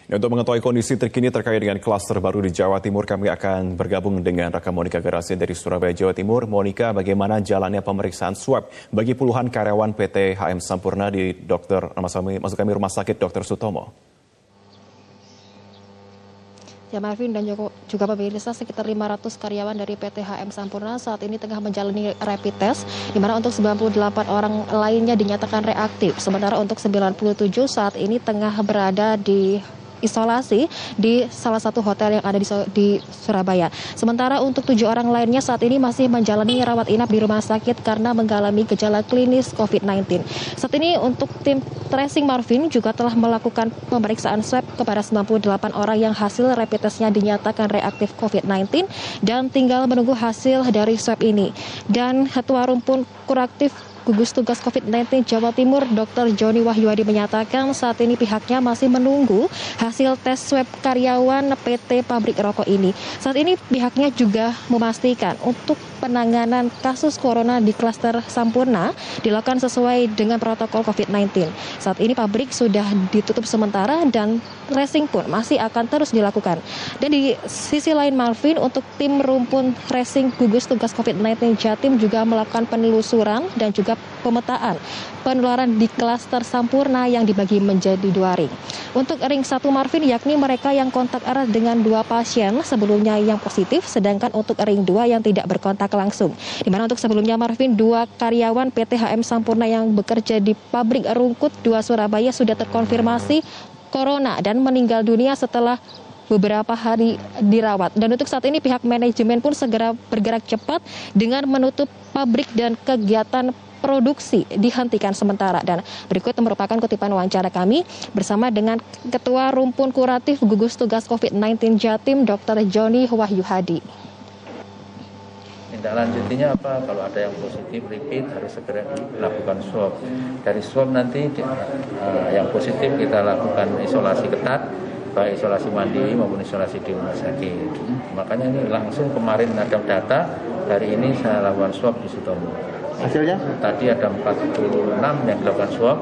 Ya, untuk mengetahui kondisi terkini terkait dengan klaster baru di Jawa Timur, kami akan bergabung dengan rekan Monika Garasin dari Surabaya, Jawa Timur. Monika, bagaimana jalannya pemeriksaan swab bagi puluhan karyawan PT HM Sampurna di maksud kami Rumah Sakit Dr. Sutomo? Ya Marvin dan juga pemirsa, sekitar 500 karyawan dari PT HM Sampurna saat ini tengah menjalani rapid test, di mana untuk 98 orang lainnya dinyatakan reaktif. Sementara untuk 97 saat ini tengah berada di isolasi di salah satu hotel yang ada di Surabaya. Sementara untuk 7 orang lainnya saat ini masih menjalani rawat inap di rumah sakit karena mengalami gejala klinis COVID-19. Saat ini untuk tim tracing Marvin juga telah melakukan pemeriksaan swab kepada 98 orang yang hasil rapid testnya dinyatakan reaktif COVID-19 dan tinggal menunggu hasil dari swab ini. Dan Ketua Rumpun Kuraktif Gugus Tugas COVID-19 Jawa Timur, Dr. Joni Wahyuadi menyatakan saat ini pihaknya masih menunggu hasil tes swab karyawan PT Pabrik Rokok ini. Saat ini pihaknya juga memastikan untuk penanganan kasus corona di klaster Sampurna dilakukan sesuai dengan protokol COVID-19. Saat ini pabrik sudah ditutup sementara dan tracing pun masih akan terus dilakukan. Dan di sisi lain Marvin, untuk tim rumpun tracing gugus tugas COVID-19 Jatim juga melakukan penelusuran dan juga pemetaan penularan di klaster Sampurna yang dibagi menjadi 2 ring. Untuk ring 1 Marvin, yakni mereka yang kontak erat dengan 2 pasien sebelumnya yang positif, sedangkan untuk ring 2 yang tidak berkontak langsung. Di mana untuk sebelumnya Marvin, 2 karyawan PT HM Sampurna yang bekerja di pabrik Rungkut 2 Surabaya sudah terkonfirmasi corona dan meninggal dunia setelah beberapa hari dirawat. Dan untuk saat ini pihak manajemen pun segera bergerak cepat dengan menutup pabrik dan kegiatan produksi dihentikan sementara. Dan berikut merupakan kutipan wawancara kami bersama dengan Ketua Rumpun Kuratif Gugus Tugas COVID-19 Jatim, Dr. Joni Wahyuadi. Tindak lanjutinya apa? Kalau ada yang positif repeat harus segera dilakukan swab. Dari swab nanti yang positif kita lakukan isolasi ketat, baik isolasi mandiri maupun isolasi di rumah sakit. Makanya ini langsung kemarin ada data, hari ini saya lakukan swab di Sutomo. Hasilnya? Tadi ada 46 yang dilakukan swab,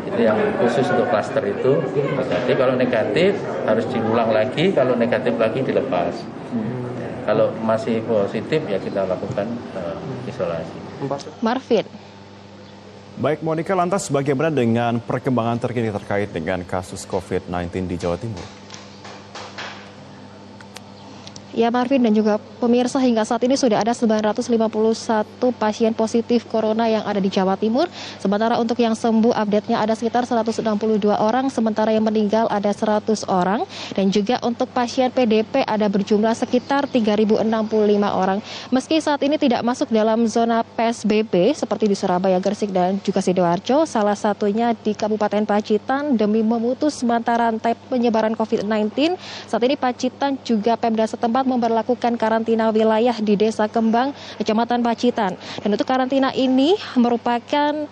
itu yang khusus untuk klaster itu. Jadi kalau negatif harus diulang lagi, kalau negatif lagi dilepas. Kalau masih positif ya kita lakukan isolasi. Marvin. Baik Monika, lantas bagaimana dengan perkembangan terkini terkait dengan kasus COVID-19 di Jawa Timur? Ya Marvin dan juga pemirsa, hingga saat ini sudah ada 951 pasien positif corona yang ada di Jawa Timur. Sementara untuk yang sembuh update-nya ada sekitar 162 orang, sementara yang meninggal ada 100 orang. Dan juga untuk pasien PDP ada berjumlah sekitar 3.065 orang. Meski saat ini tidak masuk dalam zona PSBB seperti di Surabaya, Gresik dan juga Sidoarjo, salah satunya di Kabupaten Pacitan demi memutus mata rantai penyebaran COVID-19. Saat ini Pacitan juga Pemda setempat memberlakukan karantina wilayah di Desa Kembang, Kecamatan Pacitan. Dan untuk karantina ini merupakan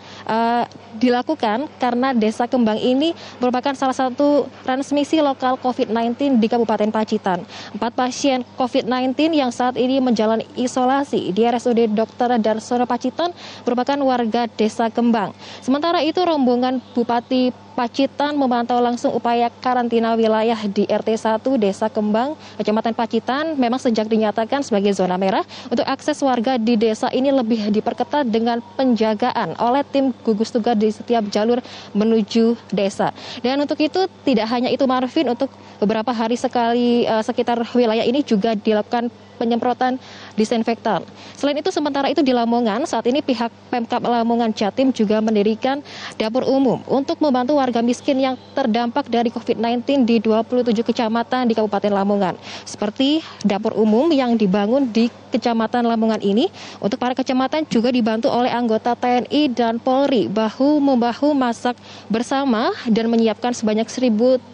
dilakukan karena Desa Kembang ini merupakan salah satu transmisi lokal COVID-19 di Kabupaten Pacitan. 4 pasien COVID-19 yang saat ini menjalani isolasi di RSUD Dr. Darsono Pacitan merupakan warga Desa Kembang. Sementara itu rombongan Bupati Pacitan memantau langsung upaya karantina wilayah di RT 1 Desa Kembang, Kecamatan Pacitan. Memang sejak dinyatakan sebagai zona merah, untuk akses warga di desa ini lebih diperketat dengan penjagaan oleh tim gugus tugas di setiap jalur menuju desa. Dan untuk itu tidak hanya itu Marvin, untuk beberapa hari sekali sekitar wilayah ini juga dilakukan penyemprotan disinfektan. Selain itu, sementara itu di Lamongan, saat ini pihak Pemkab Lamongan Jatim juga mendirikan dapur umum untuk membantu warga miskin yang terdampak dari COVID-19 di 27 kecamatan di Kabupaten Lamongan. Seperti dapur umum yang dibangun di Kecamatan Lamongan ini, untuk para kecamatan juga dibantu oleh anggota TNI dan Polri bahu-membahu masak bersama dan menyiapkan sebanyak 1.300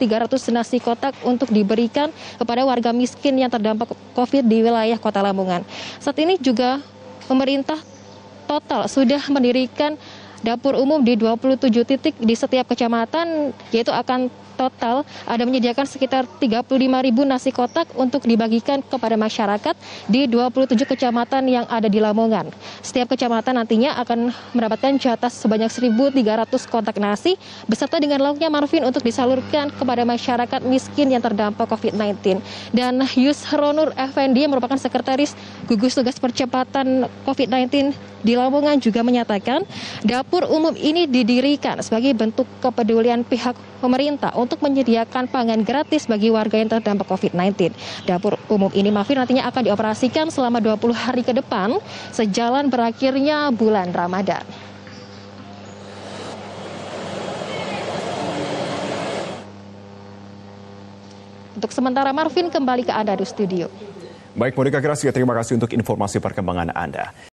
nasi kotak untuk diberikan kepada warga miskin yang terdampak COVID di wilayah Kota Lamongan. Saat ini juga pemerintah total sudah mendirikan dapur umum di 27 titik di setiap kecamatan, yaitu akan total ada menyediakan sekitar 35.000 nasi kotak untuk dibagikan kepada masyarakat di 27 kecamatan yang ada di Lamongan. Setiap kecamatan nantinya akan mendapatkan jatah sebanyak 1.300 kotak nasi beserta dengan lauknya, Marvin, untuk disalurkan kepada masyarakat miskin yang terdampak COVID-19. Dan Yusronur Effendi yang merupakan sekretaris gugus tugas percepatan COVID-19 di Lamongan juga menyatakan dapur umum ini didirikan sebagai bentuk kepedulian pihak pemerintah untuk menyediakan pangan gratis bagi warga yang terdampak COVID-19. Dapur umum ini, Marvin, nantinya akan dioperasikan selama 20 hari ke depan sejalan berakhirnya bulan Ramadan. Untuk sementara, Marvin, kembali ke Anda di studio. Baik, Monika Gracia, terima kasih untuk informasi perkembangan Anda.